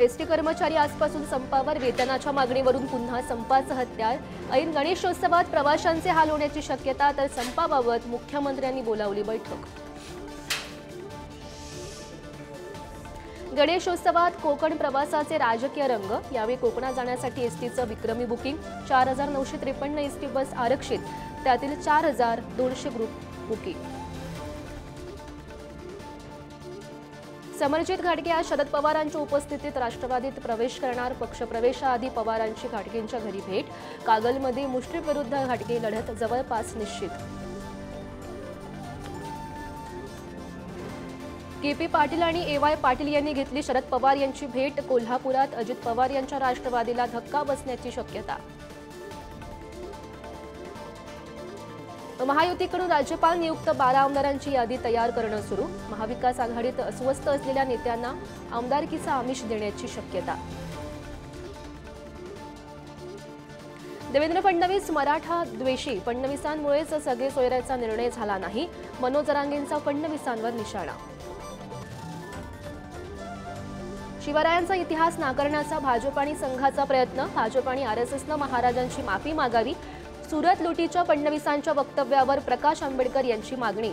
ST कर्मचारी आजपासून संपावर, वेतनाच्या मागणीवरून पुन्हा संपाचं हत्यार। ऐन गणेशोत्सवात प्रवाशांचे हाल होण्याची शक्यता, तर संपाबाबत मुख्यमंत्र्यांनी बोलावली बैठक। गणेशोत्सवात कोकण प्रवासाचे राजकीय रंग। यावेळी कोकणात जाण्यासाठी एसटीचं विक्रमी बुकिंग। 4953 एसटी बस आरक्षित, त्यातील 4200 ग्रुप बुकिंग। समरजित घाटगे आज शरद पवारांच्या उपस्थितीत राष्ट्रवादीत प्रवेश करणार। पक्षप्रवेशाआधी पवारांची घाटगेंच्या घरी भेट। कागलमध्ये मुश्रीफ विरुद्ध घाटगे लढत जवळपास निश्चित। केपी पाटील आणि एवाय पाटील यांनी घेतली शरद पवार यांची भेट। कोल्हापुरात अजित पवार यांच्या राष्ट्रवादीला धक्का बसण्याची शक्यता। महायुतीकडून राज्यपाल नियुक्त 12 आमदारांची यादी तयार करणं सुरू। महाविकास आघाडीत अस्वस्थ असलेल्या नेत्यांना आमदारकीचा आमिष देण्याची शक्यता। देवेंद्र फडणवीस मराठा द्वेषी, फडणवीसांमुळेच सगळे सोयऱ्याचा निर्णय झाला नाही। मनोज जरांगेंचा फडणवीसांवर निशाणा। शिवरायांचा इतिहास नाकारण्याचा भाजप आणि संघाचा प्रयत्न। भाजप आणि आरएसएसनं महाराजांची माफी मागावी। सुरत लुटीच्या फडणवीसांच्या वक्तव्यावर प्रकाश आंबेडकर यांची मागणी।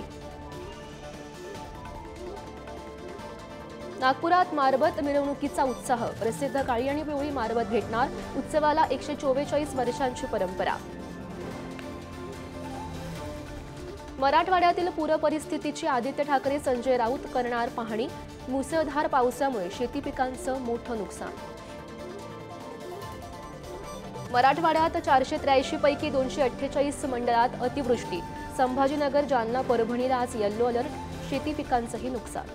नागपुरात मारबत मिरवणुकीचा उत्साह। प्रसिद्ध काळी आणि पिवळी मारबत भेटणार। उत्सवाला 144 वर्षांची परंपरा। मराठवाड्यातील पूर परिस्थितीची आदित्य ठाकरे संजय राऊत करणार पाहणी। मुसळधार पावसामुळे शेती पिकांचं मोठं नुकसान। मराठवाड्यात 483 पैकी 248 मंडळात अतिवृष्टी। संभाजीनगर, जालना, परभणीला आज येलो अलर्ट। शेती पिकांचंही नुकसान।